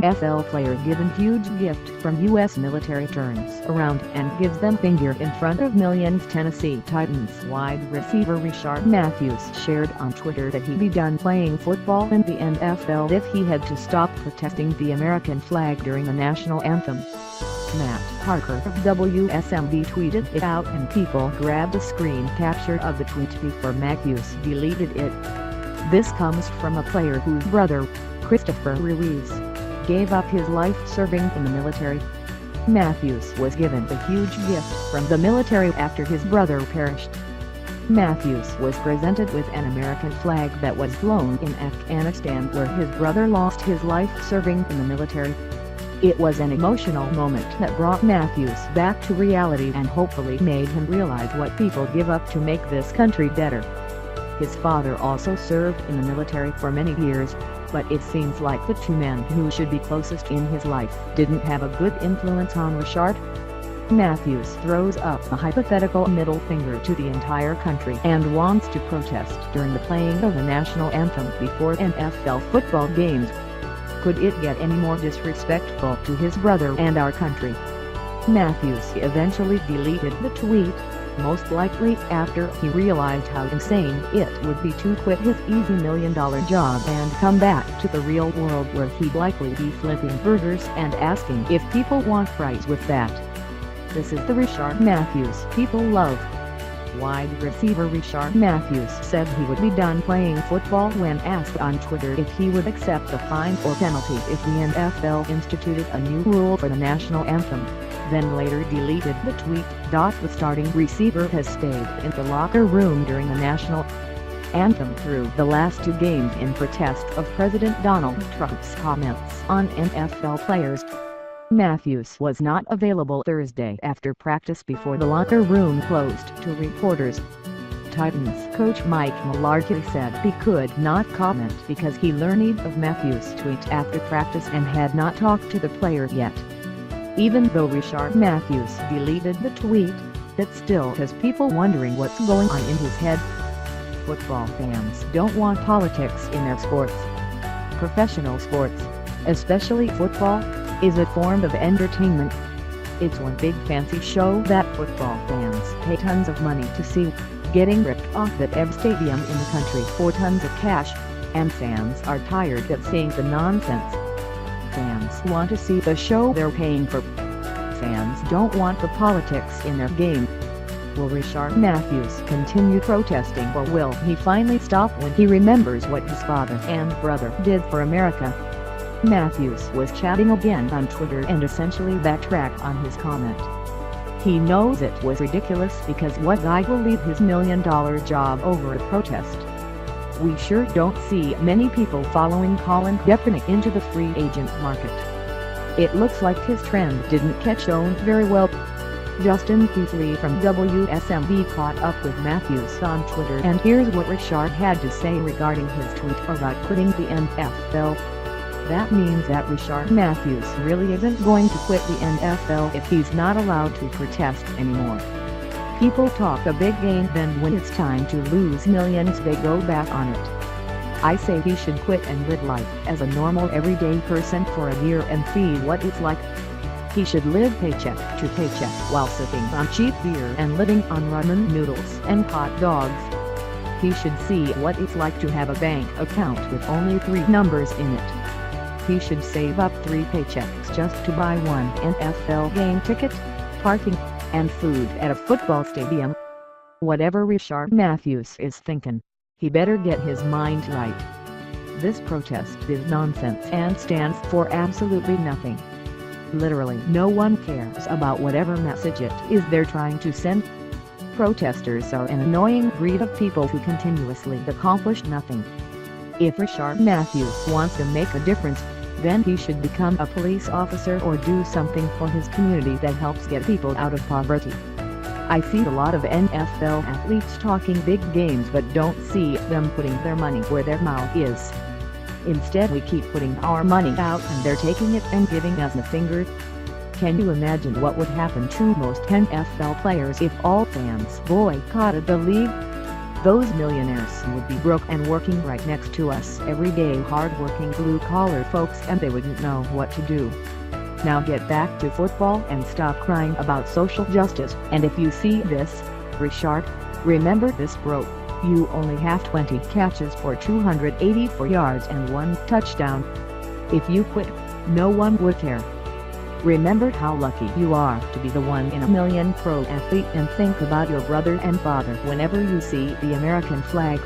NFL player given huge gift from U.S. military turns around and gives them finger in front of millions. Tennessee Titans wide receiver Rishard Matthews shared on Twitter that he'd be done playing football in the NFL if he had to stop protesting the American flag during the national anthem. Matt Parker of WSMV tweeted it out and people grabbed a screen capture of the tweet before Matthews deleted it. This comes from a player whose brother, Christopher Ruiz, gave up his life serving in the military. Matthews was given a huge gift from the military after his brother perished. Matthews was presented with an American flag that was flown in Afghanistan where his brother lost his life serving in the military. It was an emotional moment that brought Matthews back to reality and hopefully made him realize what people give up to make this country better. His father also served in the military for many years, but it seems like the two men who should be closest in his life didn't have a good influence on Rishard. Matthews throws up a hypothetical middle finger to the entire country and wants to protest during the playing of the national anthem before NFL football games. Could it get any more disrespectful to his brother and our country? Matthews eventually deleted the tweet, most likely after he realized how insane it would be to quit his easy million-dollar job and come back to the real world where he'd likely be flipping burgers and asking if people want fries with that. This is the Rishard Matthews people love. Wide receiver Rishard Matthews said he would be done playing football when asked on Twitter if he would accept a fine or penalty if the NFL instituted a new rule for the national anthem, then later deleted the tweet. The starting receiver has stayed in the locker room during the national anthem through the last two games in protest of President Donald Trump's comments on NFL players. Matthews was not available Thursday after practice before the locker room closed to reporters. Titans coach Mike Mularkey said he could not comment because he learned of Matthews' tweet after practice and had not talked to the player yet. Even though Rishard Matthews deleted the tweet, it still has people wondering what's going on in his head. Football fans don't want politics in their sports. Professional sports, especially football, is a form of entertainment. It's one big fancy show that football fans pay tons of money to see, getting ripped off at every stadium in the country for tons of cash, and fans are tired of seeing the nonsense. Fans want to see the show they're paying for. Fans don't want the politics in their game. Will Rishard Matthews continue protesting, or will he finally stop when he remembers what his father and brother did for America? Matthews was chatting again on Twitter and essentially backtracked on his comment. He knows it was ridiculous because what guy will leave his million-dollar job over a protest? We sure don't see many people following Colin Kaepernick into the free agent market. It looks like his trend didn't catch on very well. Justin Peasley from WSMV caught up with Matthews on Twitter, and here's what Rishard had to say regarding his tweet about quitting the NFL. That means that Rishard Matthews really isn't going to quit the NFL if he's not allowed to protest anymore. People talk a big game, then when it's time to lose millions they go back on it. I say he should quit and live life as a normal everyday person for a year and see what it's like. He should live paycheck to paycheck while sipping on cheap beer and living on ramen noodles and hot dogs. He should see what it's like to have a bank account with only 3 numbers in it. He should save up 3 paychecks just to buy one NFL game ticket, parking, and food at a football stadium. Whatever Rishard Matthews is thinking, he better get his mind right. This protest is nonsense and stands for absolutely nothing. Literally no one cares about whatever message it is they're trying to send. Protesters are an annoying breed of people who continuously accomplish nothing. If Rishard Matthews wants to make a difference, then he should become a police officer or do something for his community that helps get people out of poverty. I see a lot of NFL athletes talking big games but don't see them putting their money where their mouth is. Instead we keep putting our money out and they're taking it and giving us the finger. Can you imagine what would happen to most NFL players if all fans boycotted the league? Those millionaires would be broke and working right next to us, everyday hard-working blue-collar folks, and they wouldn't know what to do. Now get back to football and stop crying about social justice, and if you see this, Rishard, remember this, bro. You only have 20 catches for 284 yards and 1 touchdown. If you quit, no one would care. Remember how lucky you are to be the one in a million pro athlete, and think about your brother and father whenever you see the American flag.